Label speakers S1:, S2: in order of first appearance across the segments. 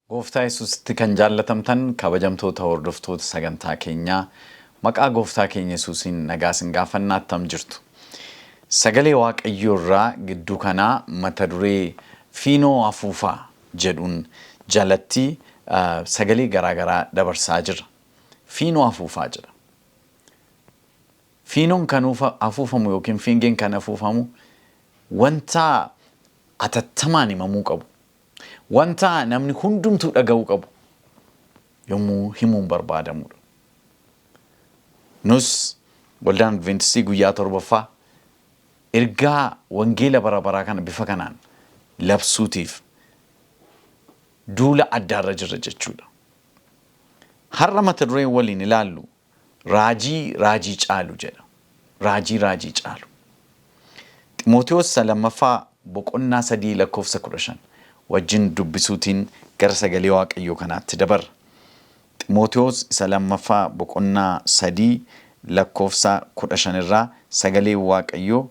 S1: Gooftaa Yesuusitti kan jaallatamtan kabajamtoota hordoftoota sagantaa keenyaa maqaa Gooftaa keenya Yesuusiin nagaa isin gaafannaa attam jirtu. Sagalee Waaqayyoo irraa gidduu kanaa mata duree fiinoo afuufaa jedhuun jalatti sagalee garaagaraa dabarsaa jira. Fiinoo afuufaa jedha. Fiinoon kan afuufamu yookiin fiingeen kan afuufamu wanta atattamaan himamuu qabu. Wanta namni hundumtuu dhaga'uu qabu yommuu himuun barbaadamudha. Nus waldaan Adventistii guyyaa torbaffaa ergaa wangeela bara baraa kana bifa kanaan labsuutiif duula addaarra jirra jechuudha. Har'a mata dureen waliin ilaallu raajii caalu jedha. Raajii caalu. Ximootiyoos lammaffaa boqonnaa 3:15 wajjin dubbisuutiin gara sagalee Waaqayyoo kanaatti dabarra. Ximootiyoos lammaffaa boqonnaa 3:15 irraa sagalee Waaqayyoo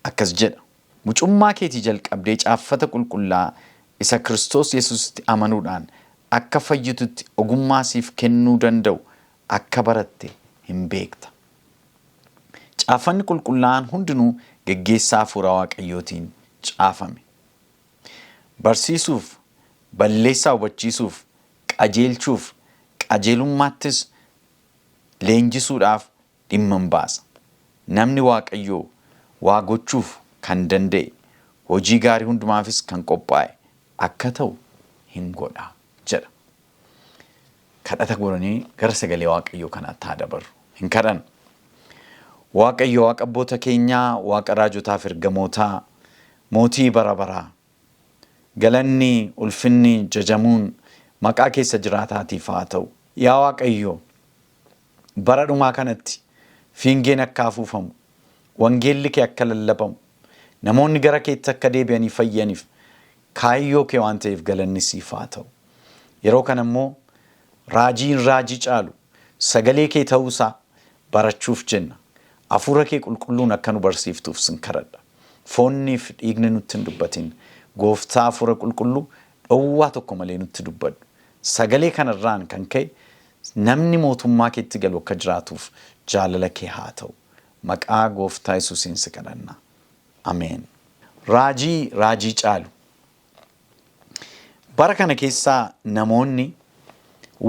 S1: akkas jedha. Mucummaa keetii jalqabdee caaffata qulqullaa isa Kiristoos Yesuusitti amanuudhaan akka fayyitutti ogummaa siif kennuu danda'u akka baratte hin beekta. Caaffanni qulqullaa'aan hundinuu geggeessaa hafuura Waaqayyootiin caafame. Barsiisuuf, balleessaa hubachiisuuf, qajeelchuuf, qajeelummaattis leenjisuudhaaf dhimma hin baasa. Namni Waaqayyoo waa gochuuf kan danda'e, hojii gaarii hundumaafis kan qophaa'e akka ta'u hin godha jedha. Kadhata godhanii gara sagalee Waaqayyoo kanaatti haa dabarru. Hin kadhan. Waaqayyo Waaqa abboota keenyaa, Waaqa raajotaaf ergamootaa, mootii bara baraa. Galanni, ulfinni, jajamuun maqaa keessa jiraataatiif haa ta'u. Yaa Waaqayyo, bara dhumaa kanatti fiingeen akka afuufamu, wangeelli kee akka lallabamu, namoonni gara keetti akka deebi'anii fayyaniif kaayyoo kee waan ta'eef galanni siif haa ta'u. Yeroo kana immoo raajii caalu sagalee kee ta'uusaa barachuuf jenna. Hafuura kee qulqulluun akka nu barsiiftuuf sin kadhadha. Foonniif dhiigni nutti hin dubbatin. Gooftaa hafuura qulqulluu dhowwaa tokko malee nutti dubbadhu. Sagalee kanarraan kan ka'e namni mootummaa keetti galu akka jiraatuuf jaalala kee haa ta'u. Maqaa Gooftaa Yesuusiin si kadhanna. Ameen. Raajii caalu. Bara kana keessaa namoonni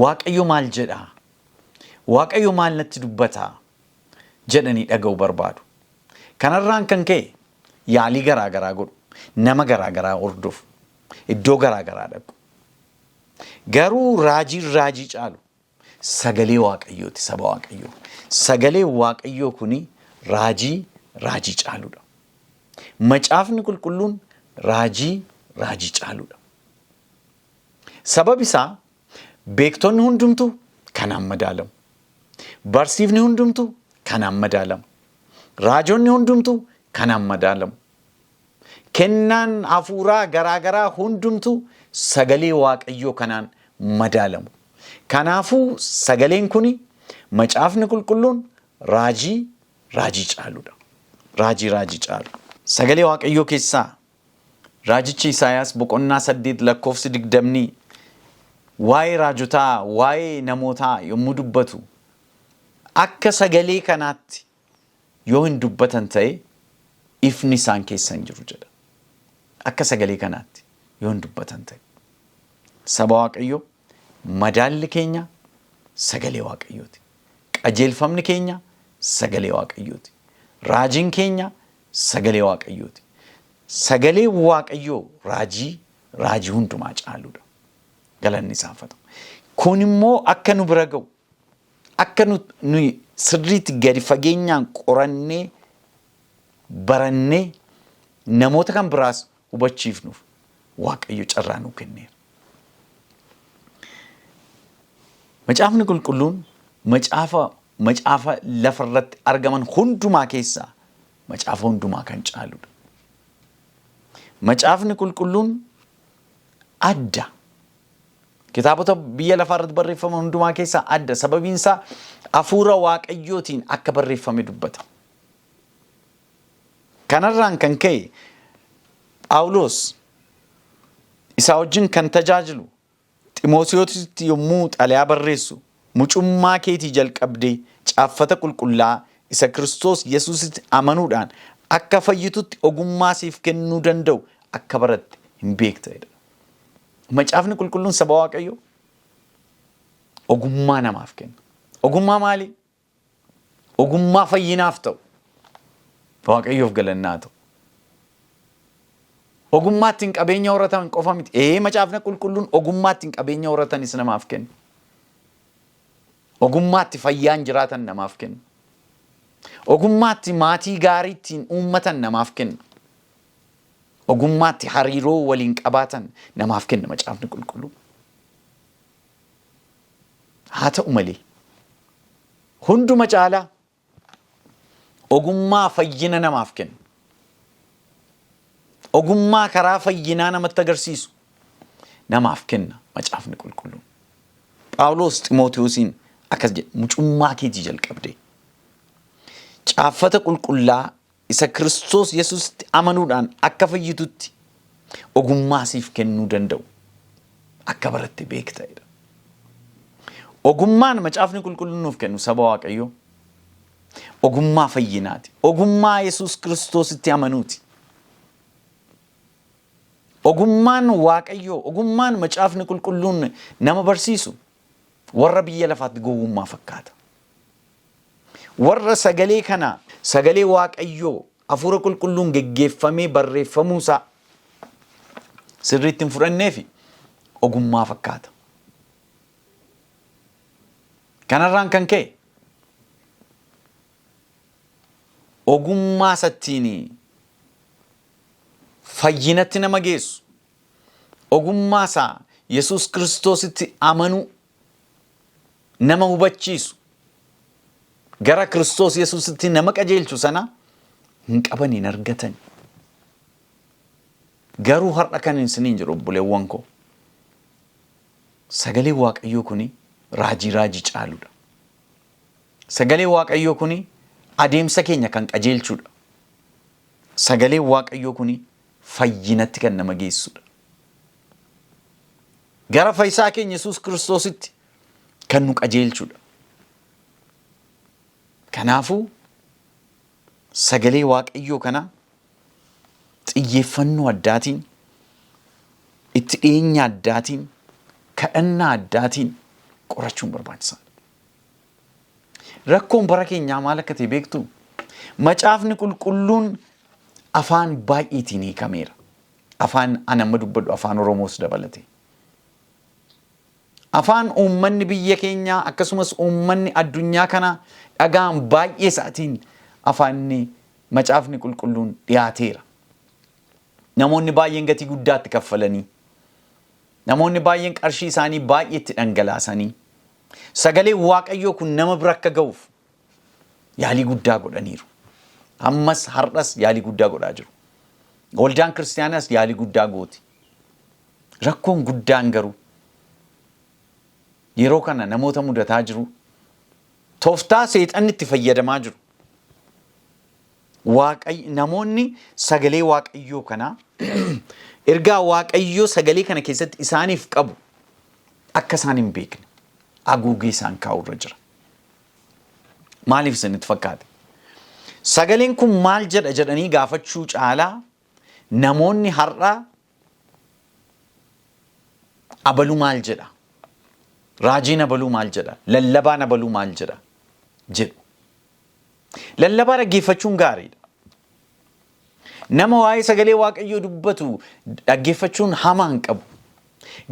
S1: Waaqayyo maal jedhaa? Waaqayyo maal natti dubbataa? jedhanii dhaga'uu barbaadu. Kanarraan kan ka'e yaalii garaagaraa godhu. Nama garaagaraa hordofu. Iddoo garaagaraa dhaqu. Garuu raajii caalu sagalee Waaqayyooti, saba Waaqayyoo. Sagalee Waaqayyoo kuni raajii caaludha. Macaafni qulqulluun raajii caaludha. Sabab isaa beektonni hundumtuu kanaan madaalamu. Barsiifni hundumtuu kanaan madaalamu. Raajonni hundumtuu kanaan madaalamu. Kennaan hafuuraa garaagaraa hundumtuu sagalee Waaqayyoo kanaan madaalamu. Kanaafuu sagaleen kuni macaafni qulqulluun raajii caaludha. Raajii caalu. Sagalee Waaqayyoo keessaa raajichi Isaayaas boqonnaa 8:20 waa'ee raajotaa, waa'ee namootaa yommuu dubbatu akka sagalee kanaatti yoo hin dubbatan ta'e ifni isaan keessa hin jiru jedha. Akka sagalee kanaatti yoo hin dubbatan ta'e. Saba Waaqayyoo madaalli keenya sagalee Waaqayyooti. Qajeelfamni keenya sagalee Waaqayyooti. Raajiin keenya sagalee Waaqayyooti. Sagalee Waaqayyoo raajii hundumaa caaludha. Galanni isaaf haa ta'u. Kun immoo akka nu bira ga'u, akka nuyi sirriitti gadi fageenyaan qorannee barannee namoota kan biraas hubachiifnuuf Waaqayyo carraa nuu kenneera. Macaafni qulqulluun macaafa lafarratti argaman hundumaa keessaa macaafa hundumaa kan caaludha. Macaafni qulqulluun adda. Kitaabota biyya lafaarratti barreeffaman hundumaa keessaa adda. Sababiin isaa hafuura Waaqayyootiin akka barreeffame dubbata. Kanarraan kan ka'e Phaawulos isa wajjin kan tajaajilu Ximootiyoositti yommuu xalayaa barreessu mucummaa keetii jalqabdee caaffata qulqullaa isa Kiristoos Yesuusitti amanuudhaan akka fayyitutti ogummaa siif kennuu danda'u akka baratte hin beekta. Macaafni qulqulluun saba Waaqayyoo ogummaa namaaf kenna. Ogummaa maali? Ogummaa fayyinaaf ta'u. Waaqayyoof galannaa ta'u. Ogummaa ittiin qabeenya horatan qofa miti. Macaafni qulqulluun ogummaa ittiin qabeenya horatanis namaaf kenna. Ogummaa itti fayyaan jiraatan namaaf kenna. Ogummaa itti maatii gaarii ittiin uummatan namaaf kenna. Ogummaa itti hariiroo waliin qabaatan namaaf kenna macaafni qulqulluun. Haa ta'u malee hunduma caalaa ogummaa fayyina namaaf kenna. Ogummaa karaa fayyinaa namatti agarsiisu namaaf kenna macaafni qulqulluun. Phaawulos Ximootiyoosiin akkas jedha, mucummaa keetii jalqabdee caaffata qulqullaa isa Kiristoos Yesuusitti amanuudhaan akka fayyitutti ogummaa siif kennuu danda'u akka baratte beekta. Ogummaan macaafni qulqulluun nuuf kennu saba Waaqayyoo ogummaa fayyinaati. Ogummaa Yesuus Kiristoositti amanuuti. Ogummaan Waaqayyoo, ogummaan macaafni qulqulluun nama barsiisu warra biyya lafaatti gowwummaa fakkaata. Warra sagalee kana, sagalee Waaqayyoo hafuura qulqulluun geggeeffamee barreeffamuusaa sirriitti hin fudhanneefi ogummaa fakkaata. Kanarraan kan ka'e ogummaa sattiin fayyinatti nama geessu, ogummaa isaa Yesuus Kiristoositti amanuu nama hubachiisu, gara Kiristoos Yesuusitti nama qajeelchu sana hin qaban, hin argatan. Garuu har'a kan isiniin jedhu obboleewwan koo, sagalee Waaqayyoo kuni raajii caaludha. Sagalee Waaqayyoo kuni adeemsa keenya kan qajeelchudha. Sagalee Waaqayyoo kuni fayyinatti kan nama geessudha. Gara fayyisaa keenya Yesuus Kiristoositti kan nu qajeelchudha. Kanaafuu sagalee Waaqayyoo kana xiyyeeffannoo addaatiin, itti dhiyeenya addaatiin, kadhannaa addaatiin qorachuun barbaachisaadha. Rakkoon bara keenyaa maal akka ta'e beektu? Macaafni qulqulluun afaan baay'eetiin hiikameera. Afaan ani amma dubbadhu afaan Oromoos dabalate. Afaan uummanni biyya keenyaa akkasumas uummanni addunyaa kana dhagaan baay'ee isaatiin afaanni macaafni qulqulluun dhiyaateera. Namoonni baay'een gatii guddaatti kaffalanii, namoonni baay'een qarshii isaanii baay'eetti dhangalaasanii sagalee Waaqayyoo kun nama bira akka ga'uuf yaalii guddaa godhaniiru. Ammas har'as yaalii guddaa godhaa jiru. Waldaan kiristaanaas yaalii guddaa gooti. Rakkoon guddaan garuu yeroo kana namoota mudataa jiru tooftaa seexanni itti fayyadamaa jiru. Namoonni sagalee Waaqayyoo kana ergaa Waaqayyoo sagalee kana keessatti isaaniif qabu akka isaan hin beekne haguugee isaan kaa'urra jira. Maaliif isinitti fakkaate? Sagaleen kun maal jedha jedhanii gaafachuu caalaa namoonni har'a abaluu maal jedha? Raajiin abaluu maal jedha? Lallabaan abaluu maal jedha? jedhu. Lallabaa dhaggeeffachuun gaariidha. Nama waa'ee sagalee Waaqayyoo dubbatu dhaggeeffachuun hamaa hin qabu.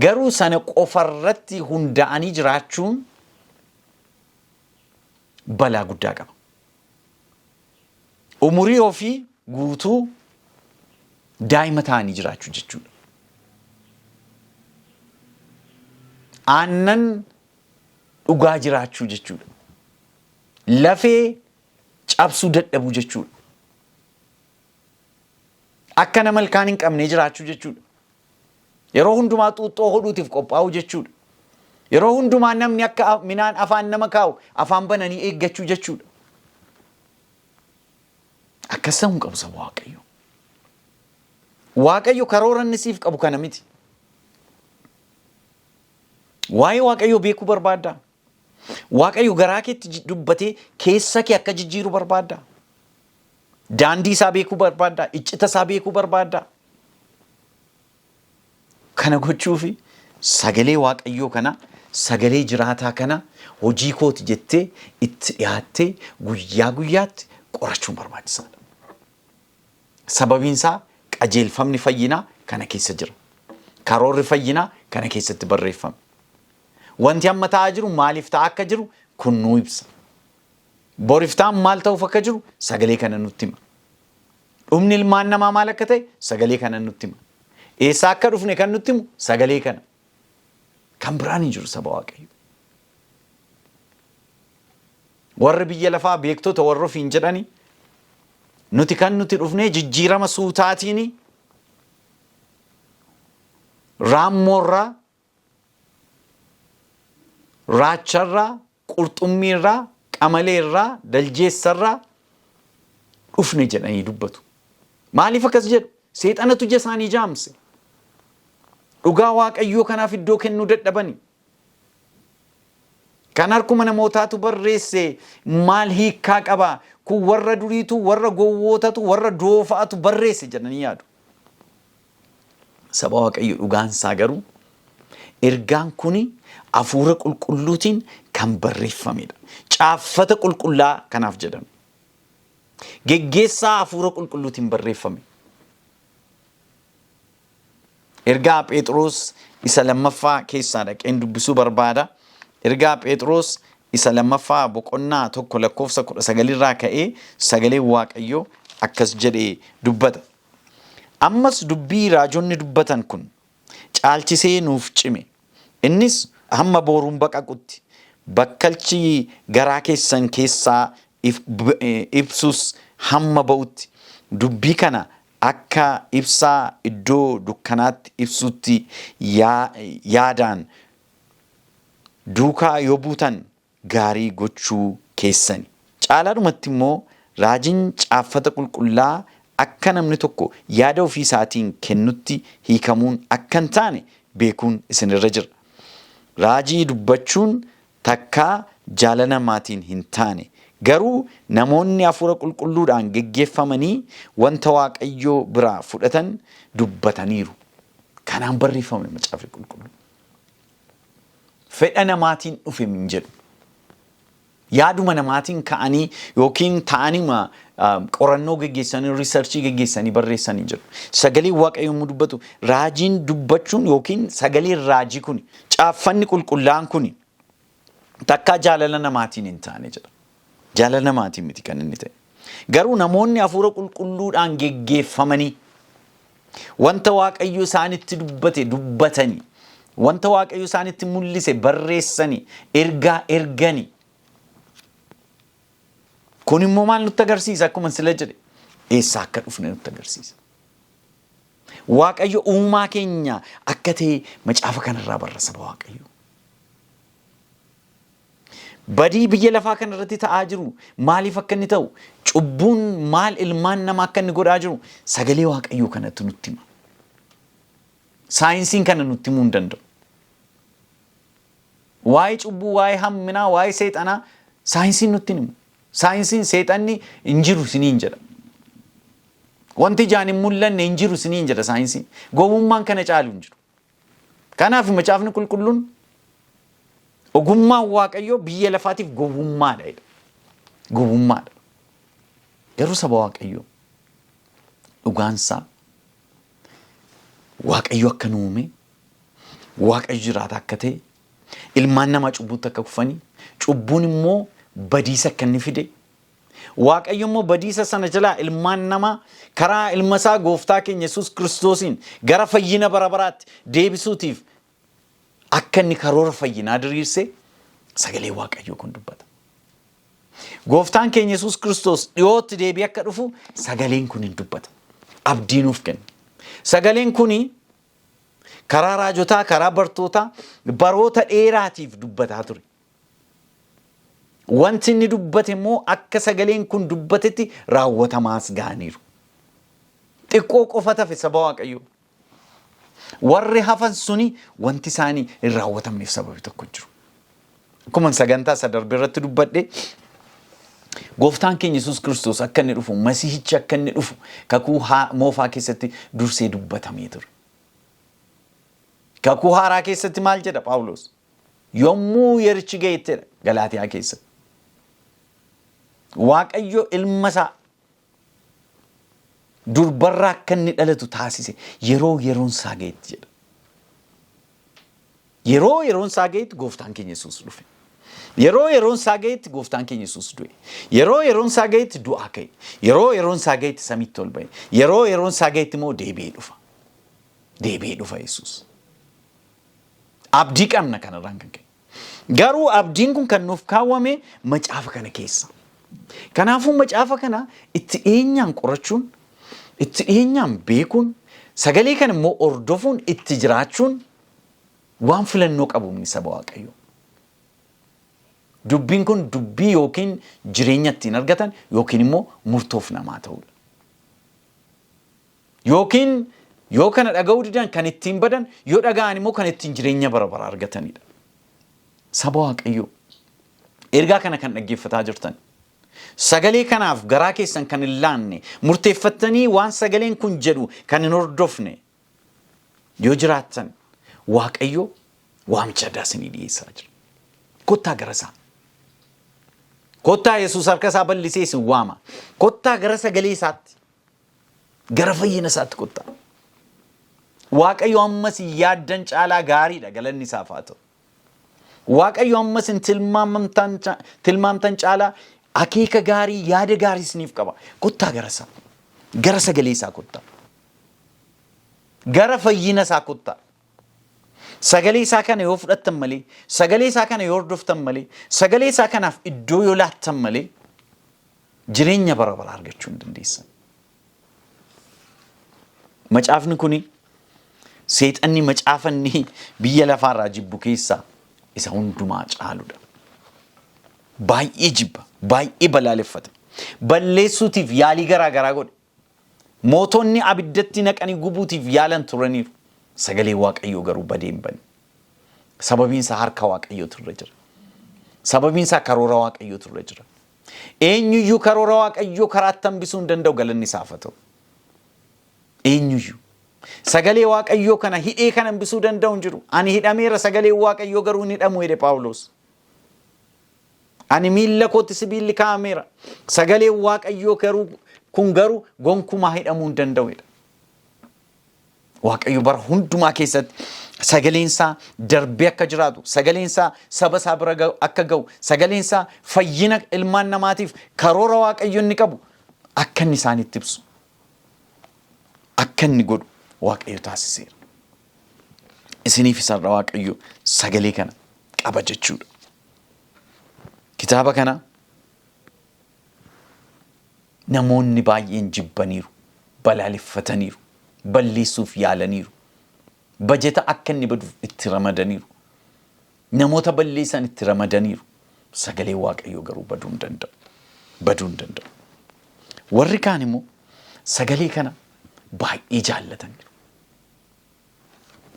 S1: Garuu sana qofarratti hundaa'anii jiraachuun balaa guddaa qaba. Umurii ofii guutuu daa'ima ta'anii jiraachuu jechuudha. Aannan dhugaa jiraachuu jechuudha. Lafee cabsuu dadhabuu jechuudha. Akka nama ilkaan hin qabne jiraachuu jechuudha. Yeroo hundumaa xuuxxoo hodhuutiif qophaa'uu jechuudha. Yeroo hundumaa namni akka minaan afaan nama kaa'u afaan bananii eeggachuu jechuudha. Akkas ta'uu hin qabu saba Waaqayyo. Waaqayyo karoora inni siif qabu kana miti. Waa'ee Waaqayyo beekuu barbaadda. Waaqayyo garaa keetti dubbatee keessa kee akka jijjiiru barbaadda. Daandii isaa beekuu barbaadda. Iccita isaa beekuu barbaadda. Kana gochuufi sagalee Waaqayyoo kana, sagalee jiraataa kana hojii kooti jettee itti dhiyaattee guyyaa guyyaatti qorachuun barbaachisaadha. Sababiin isaa qajeelfamni fayyinaa kana keessa jira. Karoorri fayyinaa kana keessatti barreeffame. Wanti amma ta'aa jiru maaliif ta'aa akka jiru kun nuu ibsa. Boriif ta'an maal ta'uuf akka jiru sagalee kana nutti hima. Dhumni ilmaan namaa maal akka ta'e sagalee kana nutti hima. Eessaa akka dhufne kan nutti himu sagalee kana. Kan biraan hin jiru saba Waaqayyo. Warri biyya lafaa beektota warra ofiin jedhani nuti kan nuti dhufnee jijjiirama suutaatiini raammoorraa, raacharraa, qurxummiirraa, qamaleerraa, daljeessarraa dhufne jedhanii dubbatu. Maaliif akkas jedhu? Seexanatu ija isaanii jaamse. Dhugaa Waaqayyoo kanaaf iddoo kennuu dadhabani. Kan harkuma namootaatu barreesse maal hiikkaa qaba? Kun warra duriitu, warra gowwootatu, warra doofaatu barreesse jedhanii yaadu. Saba Waaqayyo dhugaan isaa garuu ergaan kuni hafuura qulqulluutiin kan barreeffamedha. Caaffata qulqullaa kanaaf jedhame. Geggeessaa hafuura qulqulluutiin barreeffame. Ergaa Phexros isa lammaffaa keessaa dhaqeen dubbisuu barbaada. Ergaa Phexros isa lammaffaa boqonnaa 1:19 irraa ka'ee sagalee Waaqayyoo akkas jedhee dubbata. Ammas dubbii raajonni dubbatan kun caalchisee nuuf cime. Innis hamma booruun baqaqutti bakkalchi garaa keessan keessaa ibsus hamma ba'utti dubbii kana akka ibsaa iddoo dukkanaatti ibsutti yaadaan duukaa yoo buutan gaarii gochuu keessani. Caalaadhumatti immoo raajiin caaffata qulqullaa akka namni tokko yaada ofii isaatiin kennutti hiikamuun akka hin taane beekuun isinirra jira. Raajii dubbachuun takkaa jaalala namaatiin hin taane. Garuu namoonni hafuura qulqulluudhaan geggeeffamanii wanta Waaqayyoo biraa fudhatan dubbataniiru. Kanaan barreeffame macaafni qulqulluu. Fedha namaatiin dhufe hin jedhu. Yaaduma namaatiin ka'anii yookiin ta'anii qorannoo geggeessanii, riisarchii geggeessanii barreessanii jedhu. Sagalee Waaqayyoo yommuu dubbatu raajiin dubbachuun yookiin sagaleen raajii kun caaffanni qulqullaan kun takkaa jaalala namaatiin hin taane jedha. Jaalala namaatiin miti kan inni ta'e. Garuu namoonni hafuura qulqulluudhaan geggeeffamanii wanta Waaqayyo isaanitti dubbate dubbatanii wanta Waaqayyo isaanitti mul'ise barreessanii ergaa erganii. Kun immoo maal nutti agarsiisa? Akkuma sila jedhe eessaa akka dhufne nutti agarsiisa. Waaqayyo uumaa keenya akka ta'e macaafa kanarraa barra saba Waaqayyo. Badii biyya lafaa kanarratti ta'aa jiru maaliif akka inni ta'u? Cubbuun maal ilmaan namaa akka inni godhaa jiru sagalee Waaqayyoo kanatti nutti hima. Saayinsiin kana nutti himuu hin danda'u. Waa'ee cubbuu, waa'ee hamminaa, waa'ee seexanaa saayinsiin nutti himu. Saayinsiin seexanni hin jiru isiniin jedha. Wanti ijaan hin mul'anne hin jiru isiniin jedha saayinsiin. Gowwummaan kana caalu hin jiru. Kanaaf macaafni qulqulluun ogummaan Waaqayyoo biyya lafaatiif gowwummaadha. Gowwummaadha. Garuu saba Waaqayyoo dhugaansaa Waaqayyo akka nu uume, Waaqayyo jiraata akka ta'e, ilmaan namaa cubbuutti akka kufanii, cubbuun immoo badiisa akka inni fide. Waaqayyo immoo badiisa sana jalaa ilmaan namaa karaa ilma isaa gooftaa keenya Yesuus Kiristoosiin gara fayyina bara baraatti deebisuutiif akka inni karoora fayyinaa diriirse sagalee Waaqayyoo kun dubbata. Gooftaan keenya Yesuus Kiristoos dhiyootti deebii akka dhufu sagaleen kun hin dubbata. Abdii nuuf kenna. Sagaleen kuni karaa raajotaa, karaa bartootaa baroota dheeraatiif dubbataa ture. Wanti inni dubbate immoo akka sagaleen kun dubbatetti raawwatamaas ga'aniiru. Xiqqoo qofa tafe saba Waaqayyoo. Warri hafan suni wanti isaanii hin raawwatamneef sababi tokko jiru. Akkuma sagantaa sadarbe irratti dubbadhe Gooftaan keenya Yesuus Kiristoos akka inni dhufu, Masiihichi akka inni dhufu kakuu moofaa keessatti dursee dubbatamee ture. Kakuu haaraa keessatti maal jedha Phaawulos? Yommuu yerichi ga'ettedha Galaatiyaa keessatti. Waaqayyo ilma isaa durbarraa akka inni dhalatu taasise yeroon isaa ga'etti jedha. Yeroon isaa ga'etti Gooftaan keenya Yesuus dhufe. Yeroon isaa ga'etti Gooftaan keenya Yesuus du'e. Yeroon isaa ga'etti du'aa ka'e. Yeroon isaa ga'etti samiitti ol ba'e. Yeroon isaa ga'etti immoo deebi'ee dhufa. Deebi'ee dhufa Yesuus. Abdii qabna kanarraan kan ka'e. Garuu abdiin kun kan nuuf kaawwame macaafa kana keessa. Kanaafuu macaafa kana itti dhiyeenyaan qorachuun, itti dhiyeenyaan beekuun, sagalee kana immoo hordofuun, itti jiraachuun waan filannoo qabu inni saba Waaqayyoo. Dubbiin kun dubbii yookiin jireenya ittiin argatan yookiin immoo murtoof namaa ta'udha. Yookiin yoo kana dhaga'uu didan kan ittiin badan, yoo dhaga'an immoo kan ittiin jireenya bara bara argatanidha. Saba Waaqayyoo ergaa kana kan dhaggeeffataa jirtan. Sagalee kanaaf garaa keessan kan hin laanne, murteeffattanii waan sagaleen kun jedhu kan hin hordofne yoo jiraattan Waaqayyoo waamicha addaa isinii dhiyeessaa jira. Kottaa gara isaa. Kottaa Yesuus harka isaa bal'isee isin waama. Kottaa gara sagalee isaatti. Gara fayyina isaatti kottaa. Waaqayyo ammas yaaddan caalaa gaariidha galanni isaaf haa ta'u. Waaqayyo ammas tilmaamtan caalaa akeeka gaarii, yaada gaarii isiniif qaba. Kottaa gara isaa. Gara sagalee isaa kottaa. Gara fayyina isaa kottaa. Sagalee isaa kana yoo fudhattan malee, sagalee isaa kana yoo hordoftan malee, sagalee isaa kanaaf iddoo yoo laattan malee jireenya bara bara argachuu hin dandeessan. Macaafni kuni seexanni macaafanni biyya lafaarraa jibbu keessaa isa hundumaa caaludha. Baay'ee jibba, baay'ee balaaleffata. Balleessuutiif yaalii garaa garaa godhe. Mootonni abiddatti naqanii gubuutiif yaalan turaniiru. Sagalee Waaqayyoo garuu badee hin banne. Sababiin isaa harka Waaqayyootu irra jira. Sababiin isaa karoora Waaqayyootu irra jira. Eenyuyyuu karoora Waaqayyoo karaatti hambisuu hin danda'u galanni isaaf haa ta'u. Eenyuyyuu. Sagalee Waaqayyoo kana hidhee kan hambisuu danda'u hin jiru. Ani hidhameera sagalee Waaqayyoo garuu hin hidhamu jedhe Phaawulos. Ani miilla kootti sibiilli kaa'ameera. Sagalee Waaqayyoo kun garuu gonkumaa hidhamuu hin danda'u jedha. Waaqayyo bara hundumaa keessatti sagaleen isaa darbee akka jiraatu, sagaleen isaa saba isaa bira akka ga'u, sagaleen isaa fayyina ilmaan namaatiif karoora Waaqayyo inni qabu akka inni isaanitti ibsu, akka inni godhu Waaqayyo taasiseera. Isiniif isarra Waaqayyo sagalee kana qaba jechuudha. Kitaaba kana namoonni baay'een jibbaniiru, balaaleffataniiru. Balleessuuf yaalaniiru. Bajeta akka inni baduuf itti ramadaniiru. Namoota balleessan itti ramadaniiru. Sagalee Waaqayyoo garuu baduu hin danda'u. Baduu hin danda'u. Warri kaan immoo sagalee kana baay'ee jaallataniiru.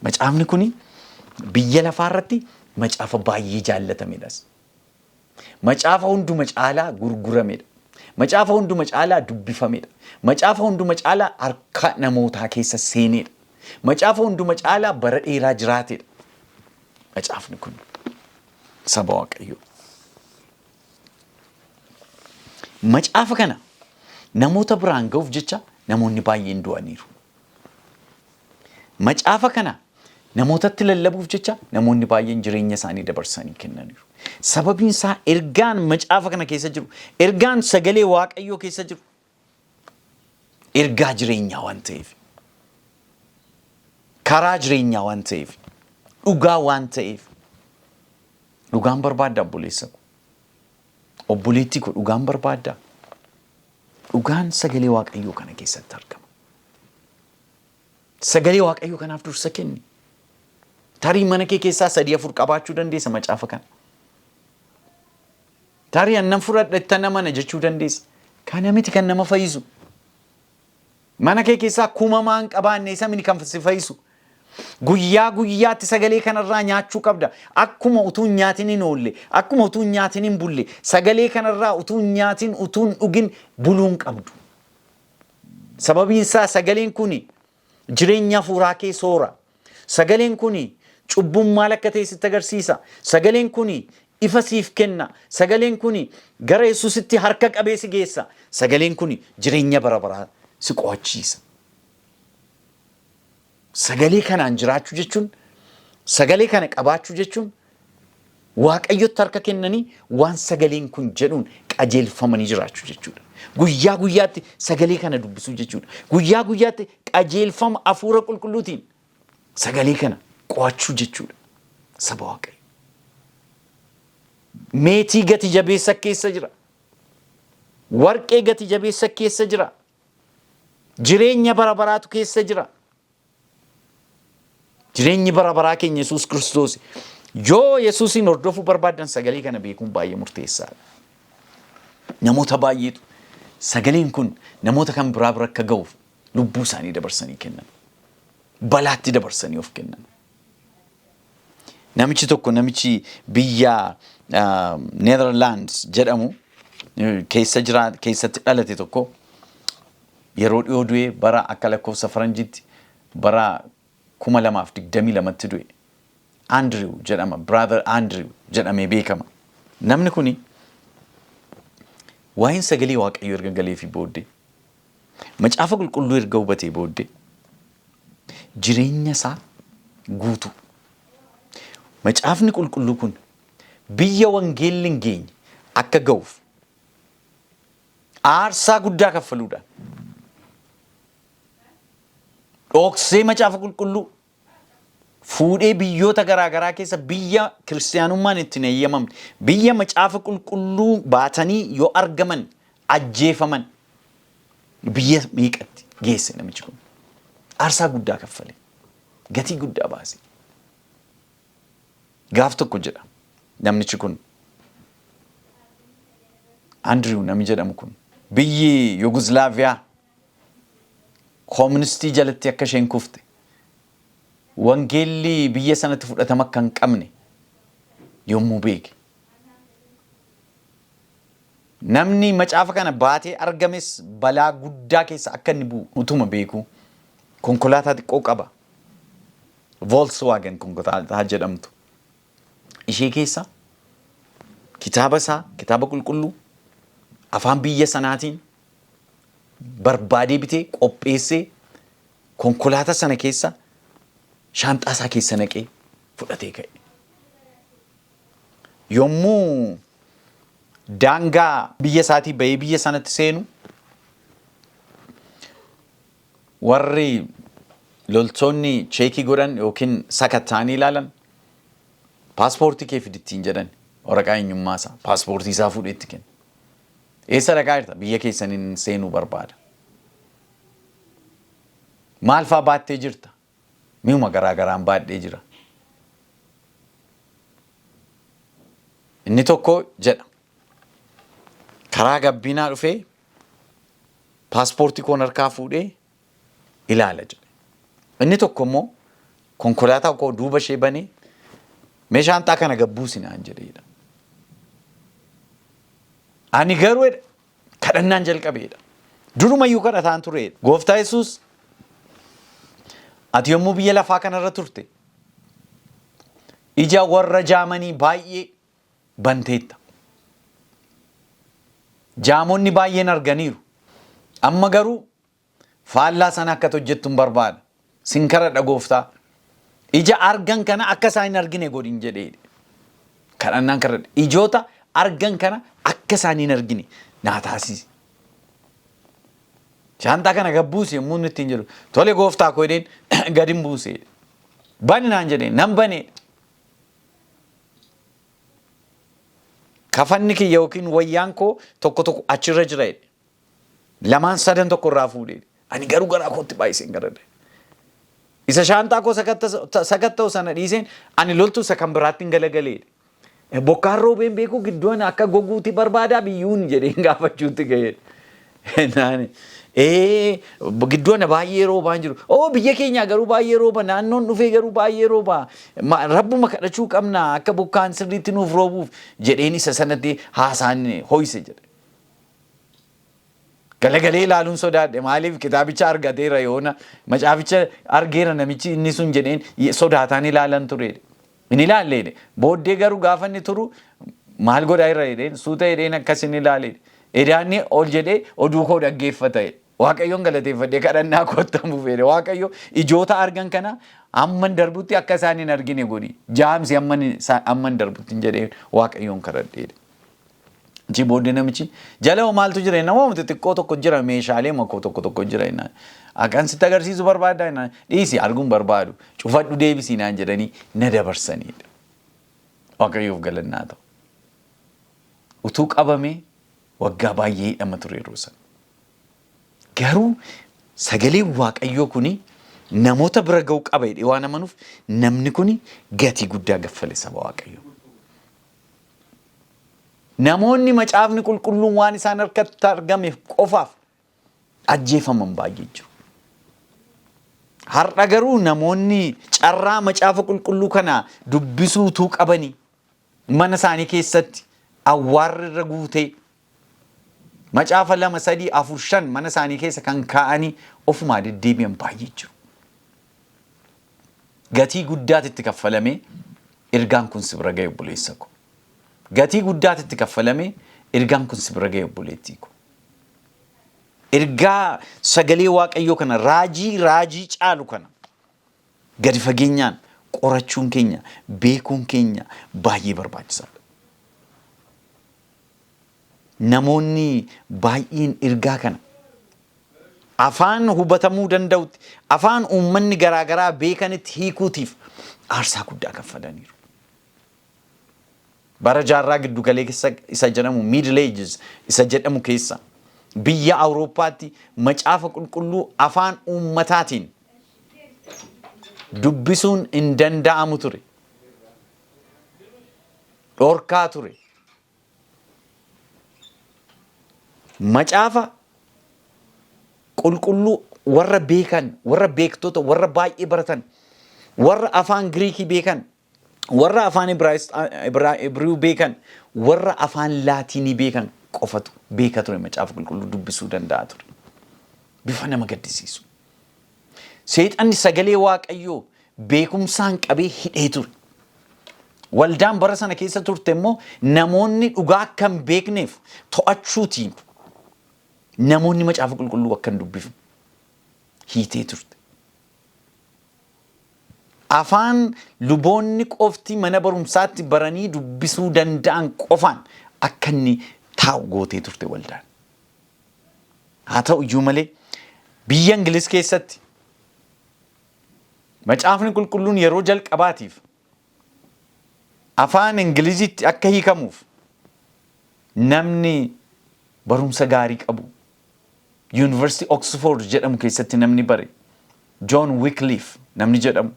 S1: Macaafni kuni biyya lafaarratti macaafa baay'ee jaallatamedhas. Macaafa hunduma caalaa gurguramedha. Macaafa hunduma caalaa dubbifamedha. Macaafa hunduma caalaa harka namootaa keessa seenedha. Macaafa hunduma caalaa bara dheeraa jiraatedha. Macaafni kun saba Waaqayyoo. Macaafa kana namoota biraan ga'uuf jecha namoonni baay'een du'aniiru. Macaafa kana namootatti lallabuuf jecha namoonni baay'een jireenya isaanii dabarsanii kennaniiru. Sababiin isaa ergaan macaafa kana keessa jiru, ergaan sagalee Waaqayyoo keessa jiru, ergaa jireenyaa waan ta'eef, karaa jireenyaa waan ta'eef, dhugaa waan ta'eef, dhugaan barbaadda obboleessa ko, obboleettii ko dhugaan barbaadda. Dhugaan sagalee Waaqayyoo kana keessatti argama. Sagalee Waaqayyoo kanaaf dursa kenni. Tarii mana kee keessaa sadii afur qabaachuu dandeessa macaafa kana. Tarii annan fudhadhe nama na jechuu dandeessa. Kana miti kan nama fayyisu. Mana kee keessaa kumamaan qabaanne isa mini kan si fayyisu. Guyyaa guyyaatti sagalee kanarraa nyaachuu qabda. Akkuma utuu nyaatiin hin oolle, akkuma utuu nyaatiin hin bulle, sagalee kanarraa utuu nyaatiin utuu hin dhugin buluun qabdu. Sababiin isaa sagaleen kuni jireenya hafuuraa kee soora. Sagaleen kuni cubbuun maal akka ta'e sitti agarsiisa. Sagaleen kuni ifa siif kenna. Sagaleen kuni gara Yesuusitti harka qabee si geessa. Sagaleen kuni jireenya bara baraa si qo'achiisa. Sagalee kanaan jiraachuu jechuun, sagalee kana qabaachuu jechuun Waaqayyotti harka kennanii waan sagaleen kun jedhuun qajeelfamanii jiraachuu jechuudha. Guyyaa guyyaatti sagalee kana dubbisuu jechuudha. Guyyaa guyyaatti qajeelfama hafuura qulqulluutiin sagalee kana qo'achuu jechuudha. Saba Waaqayyo. Meetii gati jabeessa keessa jira. Warqee gati jabeessa keessa jira. Jireenya bara baraatu keessa jira. Jireenyi bara baraa keenya Yesuus Kiristoos. Yoo Yesuusin hordofuu barbaadan sagalee kana beekuun baay'ee murteessaadha. Namoota baay'eetu sagaleen kun namoota kan biraa bira akka ga'uuf lubbuu isaanii dabarsanii kennan. Balaatti dabarsanii of kennan. Namichi tokko namichi biyya Netherlands jedhamu keessatti dhalate tokko yeroo dhiyoo du'e bara akka lakkoofsa faranjiitti bara 2022tti du'e. Andrew jedhama, brother Andrew jedhamee beekama. Namni kuni waa'een sagalee Waaqayyoo erga galee fi booddee macaafa qulqulluu erga hubatee booddee jireenya isaa guutu. Macaafni qulqulluu kun biyya wangeelli hin geenye akka ga'uuf aarsaa guddaa kaffaluudhaan dhoksee macaafa qulqulluu fuudhee biyyoota garaagaraa keessa biyya kiristaanummaan itti eeyyamamne biyya macaafa qulqulluu baatanii yoo argaman ajjeefaman biyya meeqatti geesse namichi kun. Aarsaa guddaa kaffale. Gatii guddaa baase. Gaaf tokko jedha namichi kun. Andrew nami jedhamu kun. Biyyi Yugoslaaviyaa kooministii jalatti akka isheen kufte. Wangeelli biyya sanatti fudhatama akka hin qabne yommuu beeke. Namni macaafa kana baatee argames balaa guddaa keessa akka inni bu'u utuma beeku konkolaataa xiqqoo qaba. Volkswagen konkolaataa jedhamtu. Ishee keessa kitaaba isaa, kitaaba qulqulluu afaan biyya sanaatiin barbaadee bitee qopheessee konkolaataa sana keessa shaanxaa isaa keessa naqee fudhatee ka'e. Yommuu daangaa biyya isaatii bahee biyya sanatti seenu warri loltoonni cheekii godhan yookiin sakatta'anii ilaalan paaspoortii kee fidittiin jedhan waraqaa eenyummaa isaa paaspoortii isaa fuudhee itti kenna. Eessa dhaqaa jirta? Biyya keessaniin seenuu barbaada. Maal fa'aa baattee jirta? Mi'uma garaagaraan baadhee jira. Inni tokko jedha karaa gabbinaa dhufee paaspoortii koon harkaa fuudhee ilaala jedhe. Inni tokko immoo konkolaataa koo duuba ishee banee mee shaanxaa kana gabbuusinaan jedheedha. Ani garuu kadhannaan jalqabeedha. Durumayyuu kadhataan tureedha. Gooftaa Yesuus ati yommuu biyya lafaa kanarra turte ija warra jaamanii baay'ee banteetta. Jaamonni baay'een arganiiru. Amma garuu faallaa sana akka hojjettu barbaada. Sin kadhadha gooftaa. Ija argan kana akka isaan hin argine godhin jedhee. Kadhannaan kadhadha. Ijoota argan kana akka isaan hin argine naa taasisi. Shaanxaa kana gabbuusi yommuu inni ittiin jedhu tole gooftaa koo jedheen gadi hin buusee. Bani naan jedheen nan banee. Kafanni kiyya yookiin wayyaan koo tokko tokko achirra jira jedhe. Lamaan sadan tokko irraa fuudhee. Ani garuu garaa kootti baay'iseen gadhadhe. Isa shaantaa koo sakatta'u sana dhiiseen ani loltuu isa kan biraatti hin galagalee. Bokkaan roobeen beeku gidduun akka goguuti barbaadaa biyyuun jedheen gaafachuutti ga'edha. Gidduun baay'ee roobaa hin jiru. Biyya keenya garuu baay'ee rooba, naannoon dhufee garuu baay'ee rooba. Rabbuma kadhachuu qabna akka bokkaan sirriitti nuuf roobuuf jedheen isa sanatti haasaan ho'ise jedhe. Galagalee ilaaluun sodaadhe maaliif kitaabicha argateera yoona macaaficha argeera namichi inni sun jedheen sodaataan ilaalan turedha. Inni ilaalleedha. Booddee garuu gaafa inni turu maal godhaa irra jedheen suuta jedheen akkas inni ilaaledha. Edaanni ol jedhee oduu koo dhaggeeffata. Waaqayyoon galateeffadhee kadhannaa kottan bufeedha. Waaqayyo ijoota argan kana amman darbutti akka isaan hin argine godhi. Jaamsi amman darbutti hin jedhee waaqayyoon kadhadheedha. Ichi booddee namichi jala maaltu jira namoota xixiqqoo tokko jira meeshaalee makoo tokko jira innaan. Akkan sitti agarsiisu barbaaddaa innaan dhiisi arguun barbaadu cufadhu deebisii naan jedhanii na dabarsanidha. Waaqayyoof galannaa ta'u. Utuu qabamee waggaa baay'ee hidhama ture yeroo sana. Garuu sagalee waaqayyoo kuni namoota bira ga'uu qaba jedhee waan amanuuf namni kuni gatii guddaa gaffale saba waaqayyoo. Namoonni macaafni qulqulluun waan isaan harkatti argameef qofaaf ajjeefaman baay'ee jiru. Har'a garuu namoonni carraa macaafa qulqulluu kana dubbisuutuu qabanii mana isaanii keessatti awwaarri irra guutee macaafa 2, 3, 4, 5 mana isaanii keessa kan kaa'anii ofumaa deddeebi'an baay'ee jiru. Gatii guddaatti itti kaffalamee ergaan kun si bira ga'e obboleessa ko. Gatii guddaatti itti kaffalamee ergaan kun si bira ga'e obboleettii ko. Ergaa sagalee waaqayyoo kana raajii caalu kana gadi fageenyaan qorachuun keenya beekuun keenya baay'ee barbaachisaadha. Namoonni baay'een ergaa kana afaan hubatamuu danda'utti afaan uummanni garaagaraa beekanitti hiikuutiif aarsaa guddaa kaffalaniiru. Bara jaarraa giddu galee isa jedhamu Middle Ages isa jedhamu keessa biyya Awurooppaatti macaafa qulqulluu afaan uummataatiin dubbisuun hin danda'amu ture. Dhorkaa ture. Macaafa qulqulluu warra beekan, warra beektota, warra baay'ee baratan, warra afaan Giriikii beekan, warra afaan Ibraayiw beekan, warra afaan Laatiinii beekan qofatu beeka ture macaafa qulqulluu dubbisuu danda'a ture. Bifa nama gaddisiisu. Seexanni sagalee waaqayyoo beekumsaan qabee hidhee ture. Waldaan bara sana keessa turte immoo namoonni dhugaa akka hin beekneef to'achuutiin namoonni macaafa qulqulluu akka hin dubbifne hiitee turte. Afaan luboonni qofti mana barumsaatti baranii dubbisuu danda'an qofaan akka inni taa'u gootee turte waldaan. Haa ta'u iyyuu malee biyya Ingiliz keessatti macaafni qulqulluun yeroo jalqabaatiif afaan Ingilizitti akka hiikamuuf namni barumsa gaarii qabu University Oxford jedhamu keessatti namni bare John Wycliffe namni jedhamu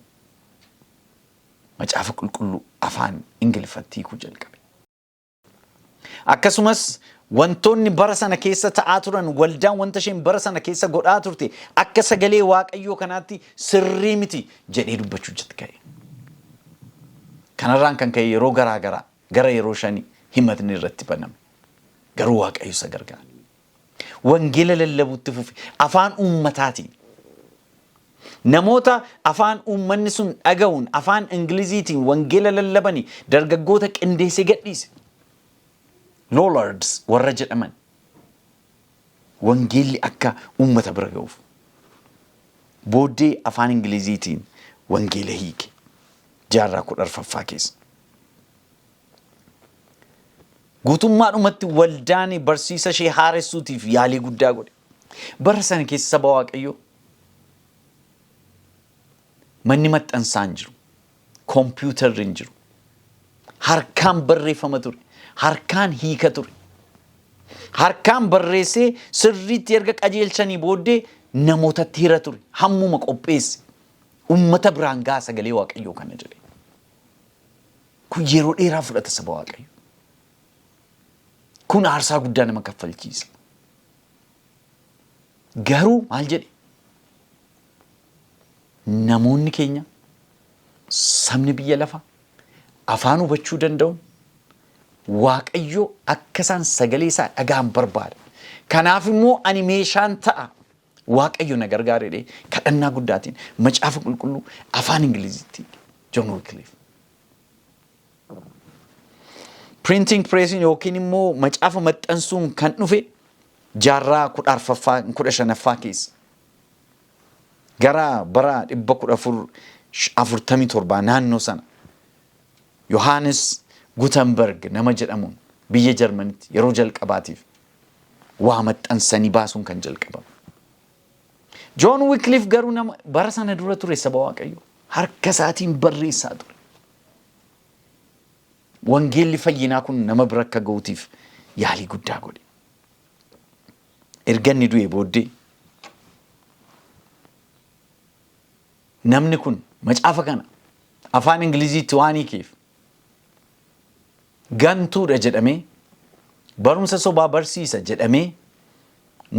S1: macaafa qulqulluu afaan Ingiliffatti hiikuu jalqabe. Akkasumas wantoonni bara sana keessa ta'aa turan waldaan wanta isheen bara sana keessa godhaa turte akka sagalee waaqayyoo kanaatti sirrii miti jedhee dubbachuu jalqabe. Kanarraan kan ka'e yeroo garaagaraa gara yeroo 5 himatni irratti baname. Garuu waaqayyo isa gargaara. Wangeela lallabuutti fufe afaan uummataatiin. Namoota afaan uummanni sun dhaga'uun afaan Ingiliziitiin wangeela lallabanii dargaggoota qindeessee gadhiise. Lollards warra jedhaman wangeelli akka uummata bira ga'uuf. Booddee afaan Ingiliziitiin wangeela hiike. Jaarraa 14ffaa keessa. Guutummaadhumatti waldaan barsiisa ishee haaressuutiif yaalii guddaa godhe. Bara sana keessa saba waaqayyoo manni maxxansaa hin jiru. Kompiitarri hin jiru. Harkaan barreeffama ture. Harkaan hiika ture. Harkaan barreessee sirriitti erga qajeelchanii booddee namootatti hira ture. Hammuma qopheesse. ummata biraan gaa sagalee waaqayyoo kana jedhe. Kun yeroo dheeraa fudhata saba waaqayyo. Kun aarsaa guddaa nama kaffalchiisa. Garuu maal jedhe? Namoonni keenya sabni biyya lafa afaan hubachuu danda'u waaqayyo akka isaan sagalee isaa dhagaan barbaada. Kanaaf immoo ani meeshaan ta'a. Waaqayyo na gargaareedhe kadhannaa guddaatiin macaafa qulqulluu afaan Ingiliziitti John Wycliffe. Printing pressing yookiin immoo macaafa maxxansuun kan dhufe jaarraa 15ffaa keessa. Gara bara 1447 naannoo sana Johannes Gutenberg nama jedhamuun biyya Jarmanitti yeroo jalqabaatiif waa maxxansanii baasuun kan jalqabame. John Wycliffe garuu nama bara sana dura ture saba waaqayyo harka isaatiin barreessaa ture. Wangeelli fayyinaa kun nama bira akka ga'uutiif yaalii guddaa godhe. Erga inni du'ee booddee namni kun macaafa kana afaan Ingiliziitti waan hiikeef gantuudha jedhamee barumsa sobaa barsiisa jedhamee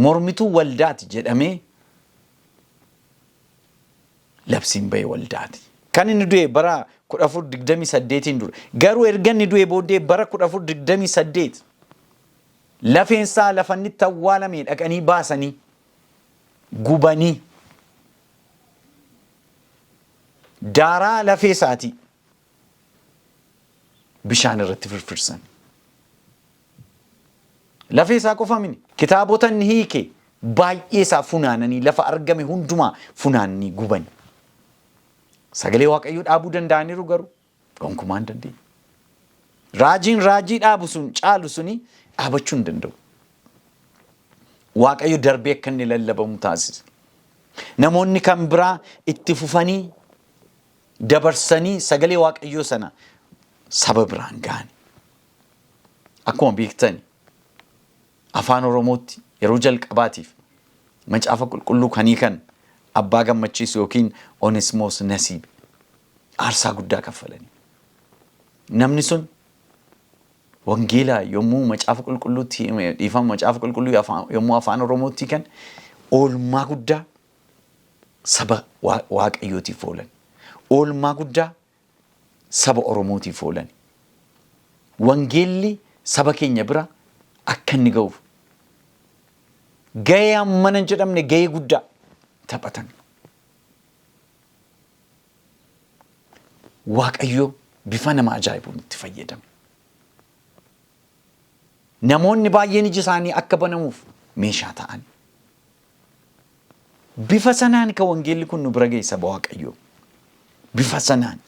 S1: mormituu waldaati jedhamee labsiin ba'e waldaati. Kan inni du'e bara 1428 dura. Garuu erga inni du'e booddee bara 1428 lafeensaa lafannitti awwaalamee dhaqanii baasanii gubanii daaraa lafeesaatii bishaan irratti firfirsan. Lafeesaa qofa mini kitaabota inni hiike baay'ee isaa funaananii lafa argame hundumaa funaananii gubani. Sagalee waaqayyoo dhaabuu danda'aniiru garuu gonkumaa hin dandeenye. Raajiin raajii dhaabu sun caalu suni dhaabachuu hin danda'u. Waaqayyo darbee akka inni lallabamu taasise. Namoonni kan biraa itti fufanii dabarsanii sagalee waaqayyoo sana saba biraan ga'ani. Akkuma beektani afaan Oromootti yeroo jalqabaatiif macaafa qulqulluu kanii kan abbaa gammachiisu yookiin Onesimoos Nasiib aarsaa guddaa kaffalanii. Namni sun wangeelaa yommuu macaafa qulqulluutti dhiifama macaafa qulqulluu yommuu afaan Oromootti kan oolmaa guddaa saba waaqayyootiif oolan. Oolmaa guddaa saba Oromootiif oolan. Wangeelli saba keenya bira akka inni ga'uuf ga'ee hammana hin jedhamne ga'ee guddaa taphatan. Waaqayyo bifa nama ajaa'ibuun itti fayyadame. Namoonni baay'een iji isaanii akka banamuuf meeshaa ta'an. Bifa sanaan kan wangeelli kun nu bira ga'e saba waaqayyoo. Bifa sanaan.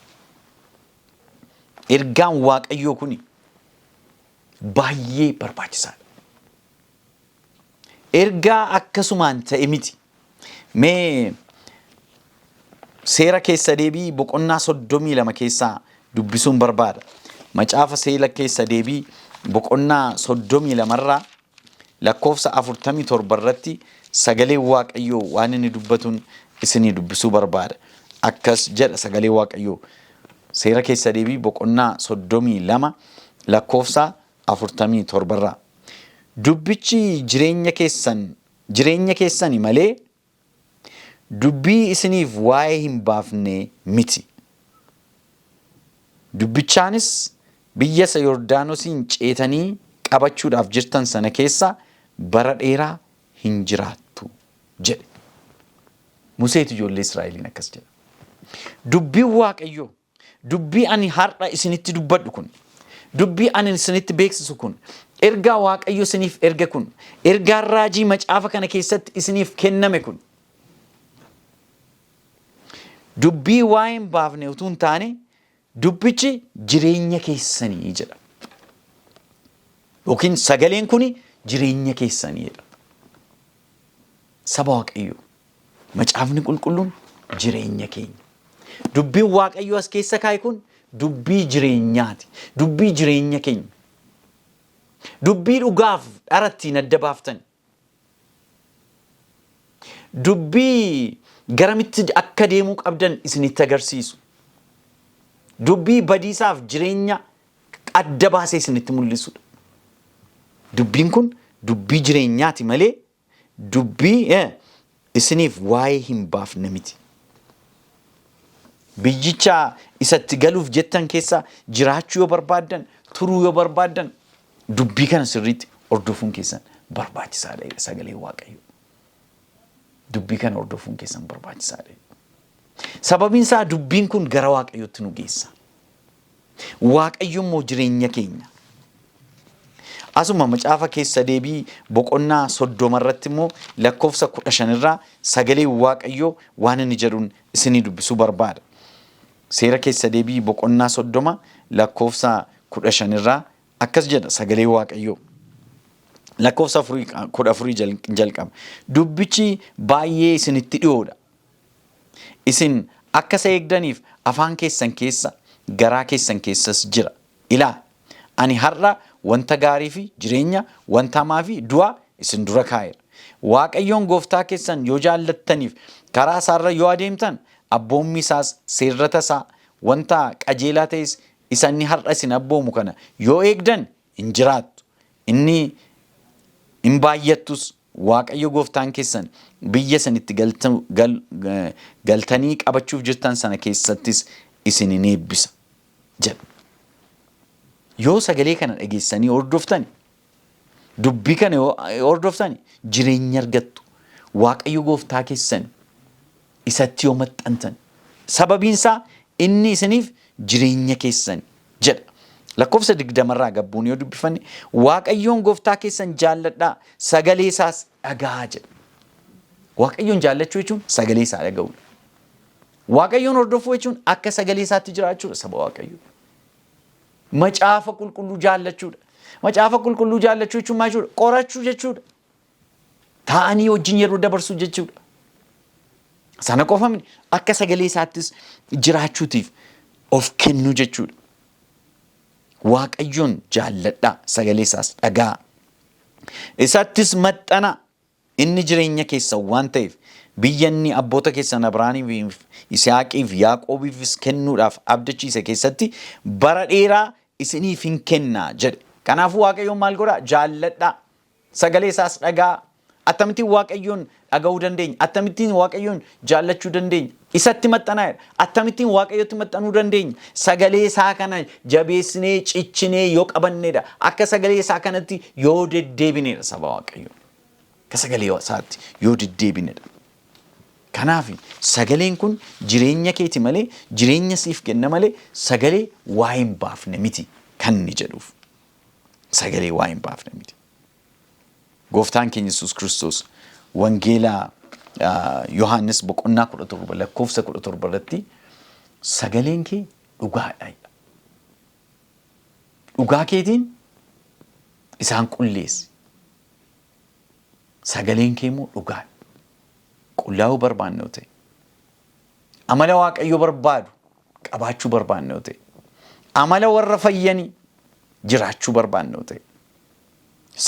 S1: Ergaan waaqayyoo kuni baay'ee barbaachisaadha. Ergaa akkasumaan ta'e miti. Mee seera keessa deebii boqonnaa 32 keessaa dubbisuun barbaada. Macaafa seera keessa deebii boqonnaa 32 irraa lakkoofsa 47 irratti sagalee waaqayyoo waan inni dubbatuun isinii dubbisuu barbaada. Akkas jedha sagalee waaqayyoo. Seera keessa deebii boqonnaa 32 lakkoofsa 47 irraa. Dubbichi jireenya keessanii malee dubbii isiniif waa'ee hin baafne miti. Dubbichaanis biyya isa Yordaanosiin ceetanii qabachuudhaaf jirtan sana keessa bara dheeraa hin jiraattu jedhe. Museetu ijoollee Israa'eliin akkas jedha. Dubbiin waaqayyoo, dubbii ani har'a isinitti dubbadhu kun, dubbii ani isinitti beeksisu kun, ergaa waaqayyo isiniif erge kun, ergaan raajii macaafa kana keessatti isiniif kenname kun, dubbii waa'ee hin baafne utuu hin taane dubbichi jireenya keessanii jedha. Yookiin sagaleen kuni jireenya keessanii jedha. Saba waaqayyoo macaafni qulqulluun jireenya keenya. Dubbiin waaqayyoo as keessa kaa'e kun dubbii jireenyaati. Dubbii jireenya keenya. Dubbii dhugaaf dharattiin adda baaftan. Dubbii garamitti akka deemuu qabdan isinitti agarsiisu. Dubbii badiisaaf jireenya adda baasee isinitti mul'isudha. Dubbiin kun dubbii jireenyaati malee dubbii isiniif waa'ee hin baafne miti. Biyyicha isatti galuuf jettan keessa jiraachuu yoo barbaaddan, turuu yoo barbaaddan, dubbii kana sirriitti hordofuun keessan barbaachisaadha sagalee Waaqayyo. Dubbii kana hordofuun keessan barbaachisaadha. Sababiin isaa dubbiin kun gara Waaqayyootti nu geessa. Waaqayyo immoo jireenya keenya. Asuma macaafa keessa deebii boqonnaa 30 irratti immoo lakkoofsa 15 irraa sagalee Waaqayyoo waan inni jedhuun isinii dubbisuu barbaada. Seera keessa deebii boqonnaa 30 lakkoofsa 15 irraa akkas jedha sagalee Waaqayyoo. Lakkoofsa 14 jalqaba. Dubbichi baay'ee isinitti dhiyoodha. Isin akka isa eegdaniif afaan keessan keessa garaa keessan keessas jira. Ilaa ani har'a wanta gaarii fi jireenya, wanta hamaa fi du'a isin dura kaa'eera. Waaqayyoon gooftaa keessan yoo jaallattaniif karaa isaarra yoo adeemtan abboommi isaas seerrata isaa wanta qajeelaa ta'es isa inni har'a isin abboomu kana yoo eegdan hin jiraattu. Inni hin baay'attus. Waaqayyo gooftaan keessan biyya sanitti galtanii qabachuuf jirtan sana keessattis isin hin eebbisa jedha. Yoo sagalee kana dhageessanii hordoftani, dubbii kana yoo hordoftani jireenya argattu. Waaqayyo gooftaa keessan isatti yoo maxxantan sababiin isaa inni isiniif jireenya keessan jedha. Lakkoofsa 20 irraa gabbuun yoo dubbifanne Waaqayyoon gooftaa keessan jaalladhaa sagalee isaas dhaga'aa jedha. Waaqayyoon jaallachuu jechuun sagalee isaa dhaga'uudha. Waaqayyoon hordofuu jechuun akka sagalee isaatti jiraachuudha saba Waaqayyoo. Macaafa qulqulluu jaallachuudha. Macaafa qulqulluu jaallachuu jechuun maal jechuudha? Qorachuu jechuudha. Taa'anii wajjin yeroo dabarsuu jechuudha. Sana qofa miti akka sagalee isaattis jiraachuutiif of kennuu jechuudha. Waaqayyoon jaalladhaa sagalee isaas dhaga'aa. Isattis maxxanaa inni jireenya keessan waan ta'eef biyya inni abboota keessan Abrahaamiif, Yisihaaqiif, Yaaqoobiifis kennuudhaaf abdachiise keessatti bara dheeraa isiniif hin kennaa jedhe. Kanaafuu Waaqayyoon maal godhaa? Jaalladhaa. Sagalee isaas dhaga'aa. Akkamittiin Waaqayyoon dhaga'uu dandeenya? Akkamittiin Waaqayyoon jaallachuu dandeenya? Isatti maxxanaa jedha. Akkamittiin Waaqayyotti maxxanuu dandeenya? Sagalee isaa kana jabeessinee cichinee yoo qabanneedha. Akka sagalee isaa kanatti yoo deddeebineedha saba Waaqayyoo. Akka sagalee isaatti yoo deddeebineedha. Kanaaf sagaleen kun jireenya keeti malee jireenya siif kenna malee sagalee waa hin baafne miti kan inni jedhuuf. Sagalee waa hin baafne miti. Gooftaan keenya Yesuus Kiristoos wangeelaa Yohaannis boqonnaa 17 lakkoofsa 17 irratti sagaleen kee dhugaadha. Dhugaa keetiin isaan qulleessi. Sagaleen kee immoo dhugaadha. Qullaa'uu barbaanne yoo ta'e, amala Waaqayyo barbaadu qabaachuu barbaanne yoo ta'e, amala warra fayyanii jiraachuu barbaanne yoo ta'e,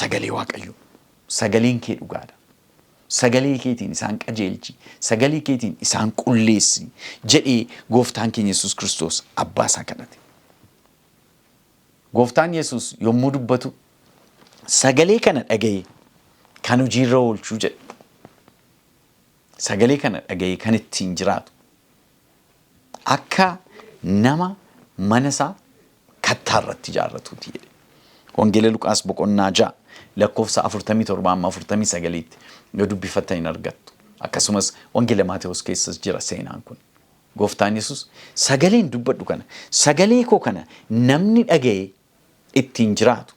S1: sagalee Waaqayyo, sagaleen kee dhugaadha. Sagalee keetiin isaan qajeelchi, sagalee keetiin isaan qulleessi jedhee gooftaan keenya Yesuus Kiristoos abbaa isaa kadhate. Gooftaan Yesuus yommuu dubbatu sagalee kana dhaga'ee kan hojiirra oolchuu jedhe. Sagalee kana dhaga'ee kan ittiin jiraatu akka nama mana isaa kattaa irratti ijaarratuuti jedhe. Wangeela Luqaas boqonnaa 6 lakkoofsa 47-49 yoo dubbifattan hin argattu. Akkasumas wangeela Maatewos keessas jira seenaan kun. Gooftaan Yesuus sagaleen dubbadhu kana sagalee koo kana namni dhaga'ee ittiin jiraatu.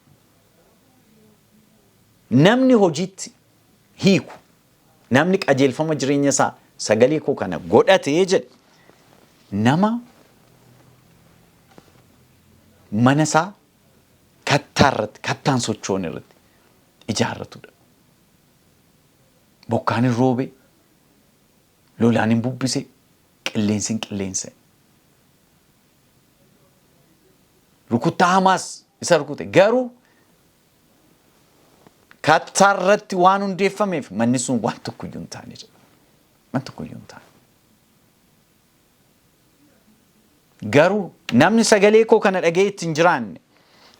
S1: Namni hojiitti hiiku. Namni qajeelfama jireenya isaa sagalee koo kana godhatee jedhe nama mana isaa kattaan sochoon irratti ijaarratudha. Bokkaan hin roobe, lolaan hin bubbise, qilleensi hin qilleense. Rukuttaa hamaas isa rukute garuu kattaa irratti waan hundeeffameef manni sun waan tokkoyyuu hin taane jedha. Waan tokkoyyuu hin taane. garuu namni sagalee koo kana dhaga'ee ittiin jiraanne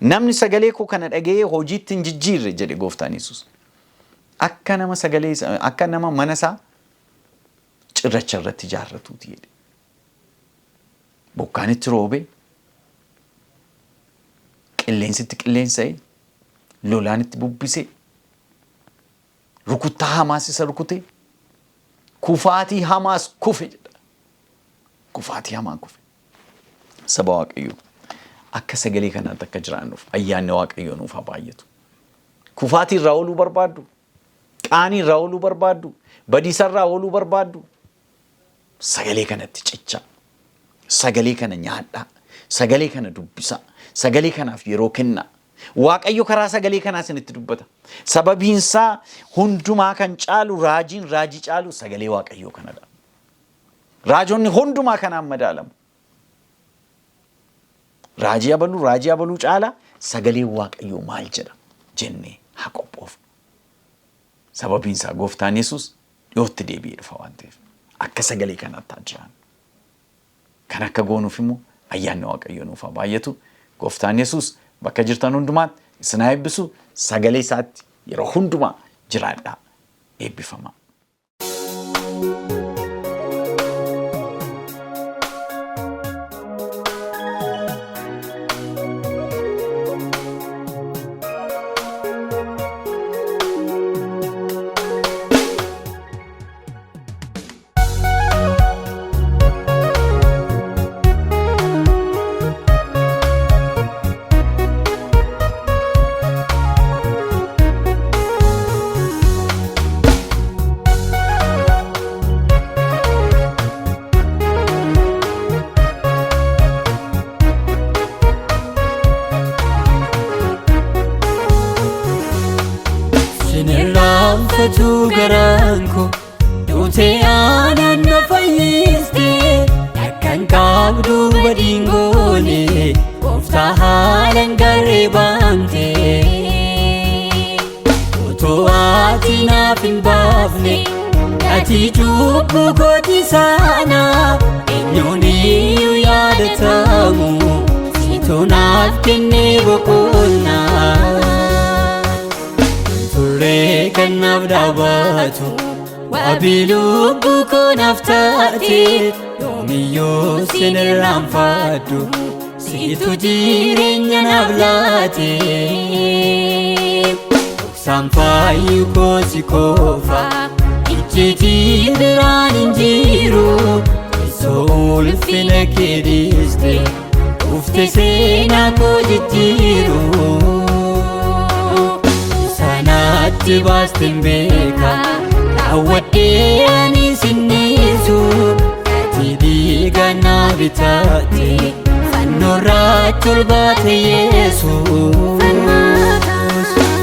S1: namni sagalee koo kana dhaga'ee hojiitti hin jijjiirre jedhe gooftaan Yesuus. Akka nama sagalee akka nama mana isaa cirracha irratti ijaarratuuti jedhe. Bokkaanitti roobee qilleensitti qilleensa'ee lolaanitti bubbisee rukuttaa hamaas isa rukutee kufaatii hamaas kufe jedha. Kufaatii hamaan kufe. Saba Waaqayyoo akka sagalee kanaatti akka jiraannuuf ayyaanni Waaqayyoo nuuf haa baay'atu. Kufaatii irraa ooluu barbaaddu, qaanii irraa ooluu barbaaddu, badiisa irraa ooluu barbaaddu. Sagalee kanatti cichaa. Sagalee kana nyaadhaa. Sagalee kana dubbisaa. Sagalee kanaaf yeroo kennaa. Waaqayyo karaa sagalee kanaa isinitti dubbata. Sababiin isaa hundumaa kan caalu raajiin raajii caalu sagalee Waaqayyoo kanadha. Raajonni hundumaa kanaan madaalamu. Raajii abaluu caala sagalee Waaqayyoo maal jedha jennee haa qophoofnu. Sababiin isaa gooftaan Yesuus dhiyootti deebi'ee dhufa waan ta'eef akka sagalee kanaatti haa jiraannu. Kan akka goonuuf immoo ayyaanni Waaqayyoo nuuf haa baay'atu. Gooftaan Yesuus bakka jirtan hundumaatti isin haa eebbisu. Sagalee isaatti yeroo hundumaa jiraadhaa. Eebbifamaa.
S2: tu garanko dute anan na fayyiste yakkan qabdu badingone qofta halan garibante to atina fin bafne ati chubbu goti sana enyoni yadatamu sitonat kenne bokolna kan nabdabatu wabilu buko naftati yomiyo sinramfadu situ jirenya nablati sampayu ko sikofa ichiti diran injiru soul finakiriste ufte sena ko jiru Tibastin beka awade ani sinisu tidi gana bitati fanora tulbate Yesu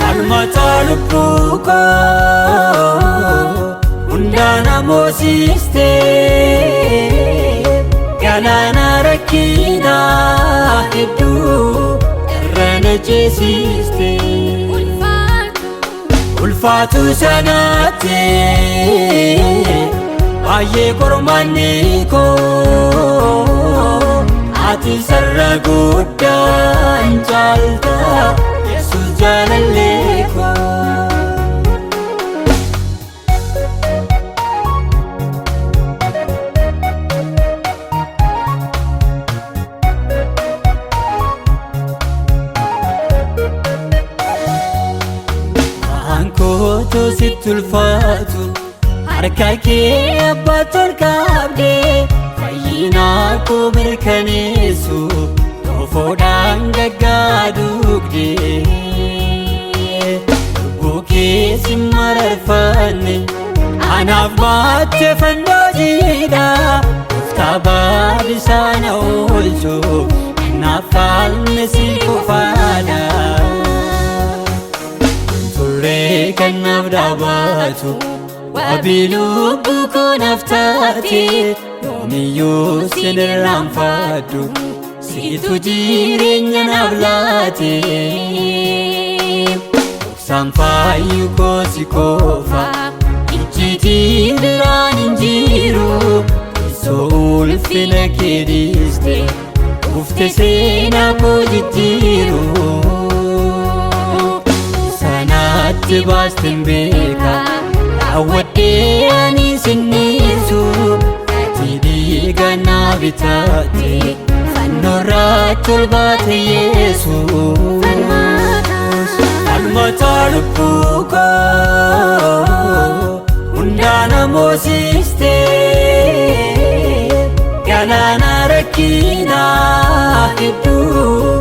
S2: almata lupuko undana mosiste galana rakina edu rana jesiste ulfatu sanate aye kormaniko ati sarra guddan jalta Yesus jalaleko Ankoto situlfatu harkake abbatul kabde fayina ko mirkanesu tofodan gaggadugde buke simararfane anaf batte fandojida tabadisana olcho nafal nesi kofada kan nabdabatu wabilu buko naftati yomiyo sinramfadu situ jirenya nablati sampayu ko sikofa ichiti diran injiru soul finakiriste ufte seenaa koo jijjiiru sanatti baasteen beeka raawwadhee ani sinniisu ati dhiiga naa bitaate fannoorratti ol baate Yesuus falmata lubbuu koo hundaana moosiste galaana rakkinaa hedduu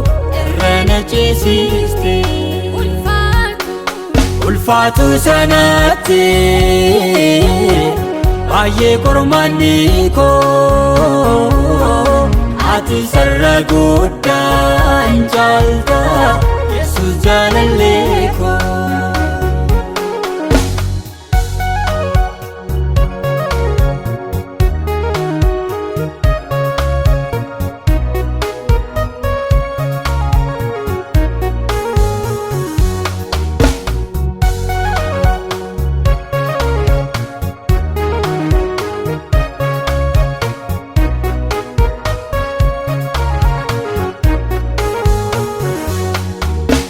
S2: irra na ceesiste ulfaatu sanatti baay'ee qormaanni koo ati sarara guddaan caalta Yesuus jaalallee koo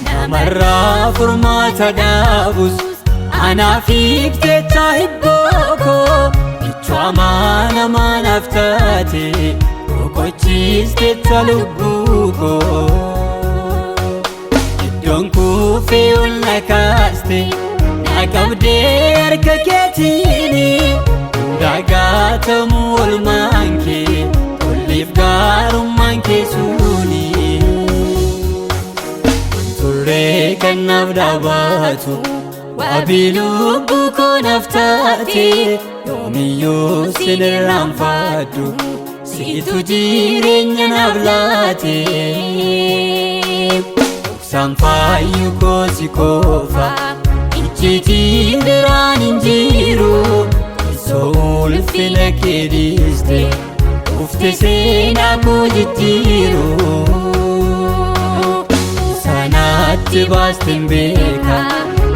S2: namarraa furmaata dhaabus anaaf hiikteetta hibboo koo michuu namaa naaf taate boqochiisteetta lubbuu koo iddoon kuufee ol na kaaste na qabdee harka keetiini hundaagaatamu olmaan kee tolleef gaarummaan kee suuni kan naaf dhaabatu wabii lubbuu koo naaf taate yoomiyyuu sin irraanfadhu siitu jireenya naaf laate dhoksaan faayyuu koo si qofa icciitiin biraan hin jiru osoo ulfina kee dhiiste ufte seenaa koo jijjiiru sanatti baasteen beeka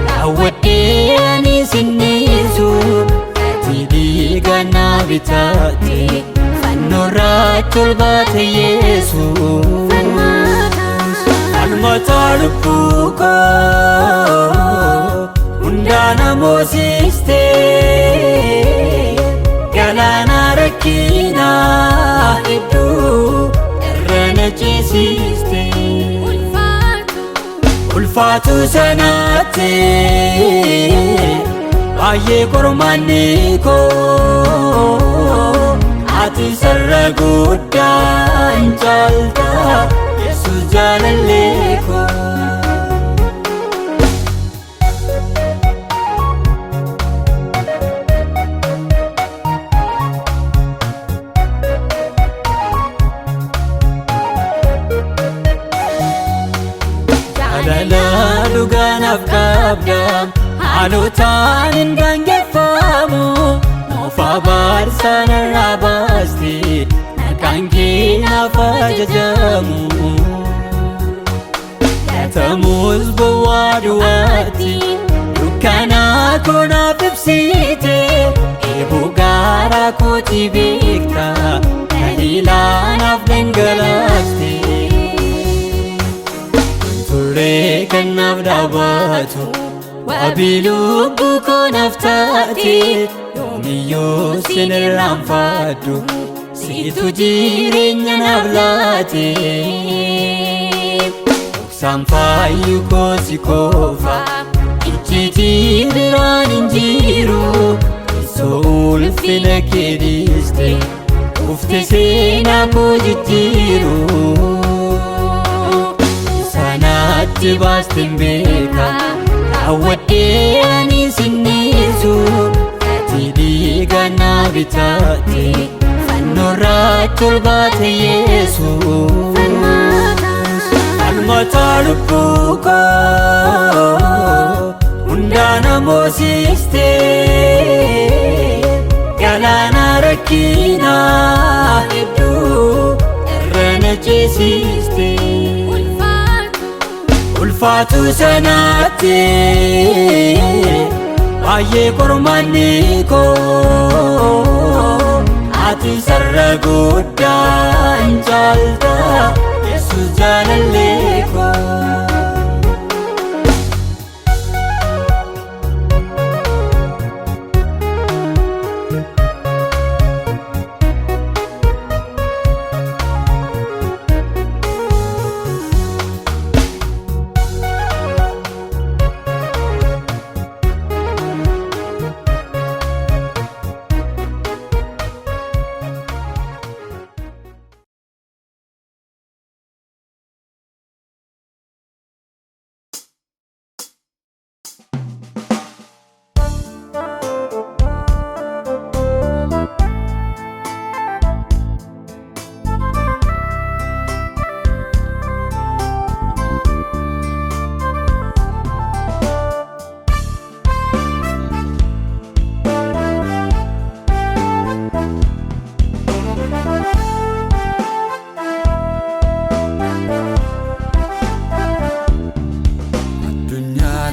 S2: raawwadhee ani sinniisu ati dhiiga naa bitaate fannoorratti ol baate Yesuus falmata lubbuu koo hundaana moosiste galaana rakkinaa hedduu irra na ceesiste ulfaatu sanatti baay'ee qormaanni koo ati sarara guddaan caalta Yesuus jaalallee koo jaalala dhugaanaaf qabdam haalotaan hin gaangeffamu moofaa baarsaan irraa baaste maqaan kee naaf ajajamu gatamus bowwaa duwwaatti dukkanaa koo naaf ibsite eeboo gaaraa kooti beekta daliilaa naaf dhangalaaste kan naaf dhaabatu wabii lubbuu koo naaf taate yoomiyyuu sin irraanfadhu siitu jireenya naaf laate dhoksaan faayyuu koo si qofa icciitiin biraan hin jiru osoo ulfina kee dhiiste ufte seenaa koo jijjiiru sanatti baasteen beeka raawwadhee ani sinniisu ati dhiiga naa bitaate fannoorratti ol baate Yesuus falmata lubbuu koo hundaana moosiste galaana rakkinaa hedduu irra na ceesiste ulfaatu sanatti baay'ee qormaanni koo ati sarara guddaan caalta Yesus jaalallee koo.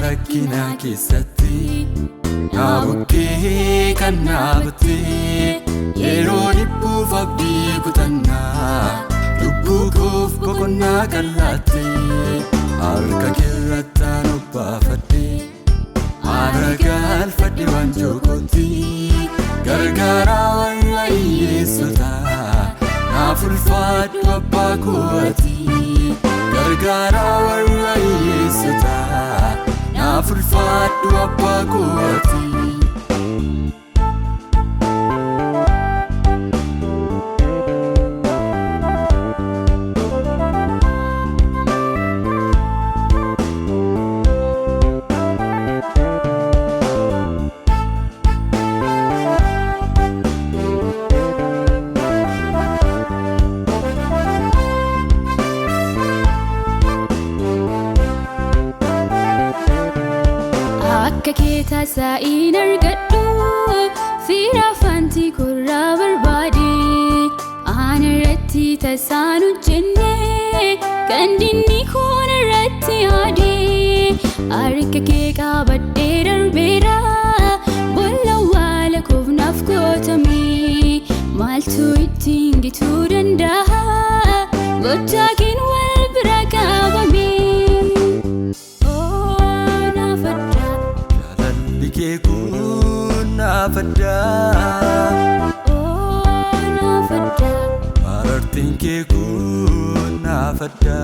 S3: Rakkina keessatti naabukkee kan naabattee yeroo dhibbuuf abdii kutannaa lubbuu koof boqonnaa kan laattee harka keerrattaan obbaafadhee haara galfadhe waanjoo kootti gargaaraa warra hiyyeessotaa naaf ulfaadhu abbaa kooti gargaaraa warra hiyyeessotaa naaf ulfaadhu abbaa kooti.
S4: Akka keetaa saa'iin argadhu fiira afaanti korraa barbaade aan irratti tasaan hojjenne kan dinni koon irratti yaade harka kee qabadhee darbeera boolla awwaala koof naaf gootame maaltu ittiin gituu danda'a gochaa keen wal bira qabame.
S3: Naafadda
S4: oh naafadda
S3: marartiin kee kun naafadda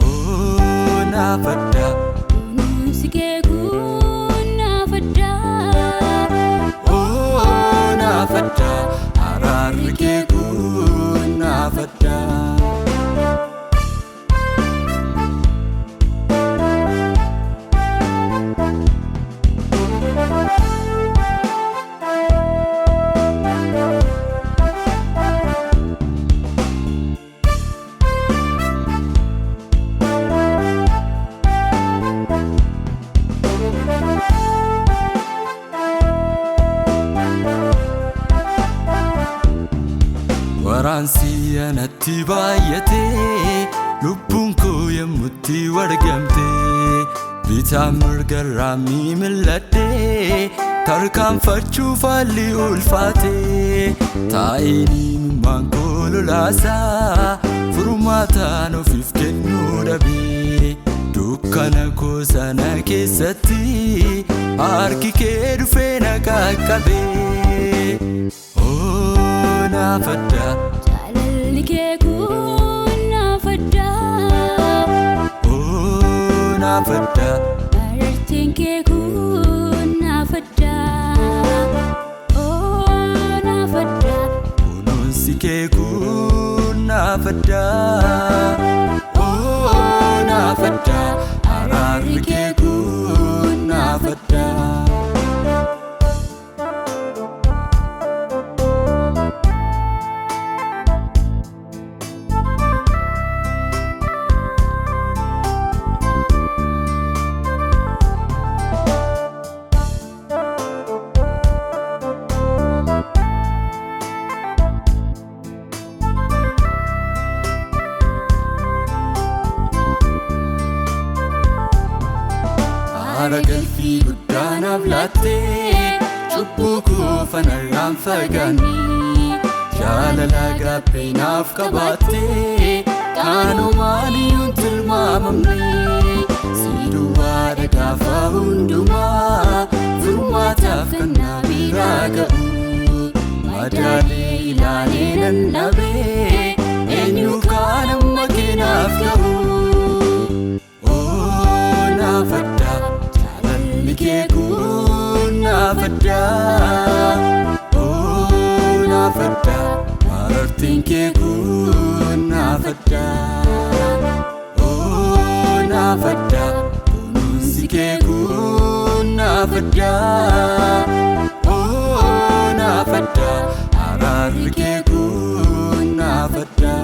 S3: oh naafadda
S4: kunuunsi kee kun naafadda
S3: oh naafadda araarri kee kun naafadda. Waraansi anatti baay'atee lubbuun koo yemmutti wargamtee bitaa mirgarraa mil'adhee tarkaanfachuuf haalli ulfaatee taa'ee mimmaan koo lolaasaa furmaataan ofiif kennuu dhabee dukkana koo sana keessatti harki kee dhufee na qaqqabee. Naafadda
S4: jaalalli kee kun naafadda
S3: oh naafadda
S4: marartiin kee kun naafadda oh naafadda
S3: kunuunsi kee kun naafadda oh naafadda araarri kee kun naafadda. Haara galfii guddaanaaf laattee Cubbuku fanarraan fagaanni Jaalala gaabbee naaf qabaatte Qaanumaaniyuun tilmaamamne Si duwwaadha gaafa hundumaa Furmaataaf kan na biraa ga'u Madaalee ilaalee nan dhabee Eenyu kaan amma keenaaf ga'u naafadha jaalalli kee kun naafadha naafadha marartiin kee kun naafadha naafadha kunuunsi kee kun naafadha naafadha araarri kee kun naafadha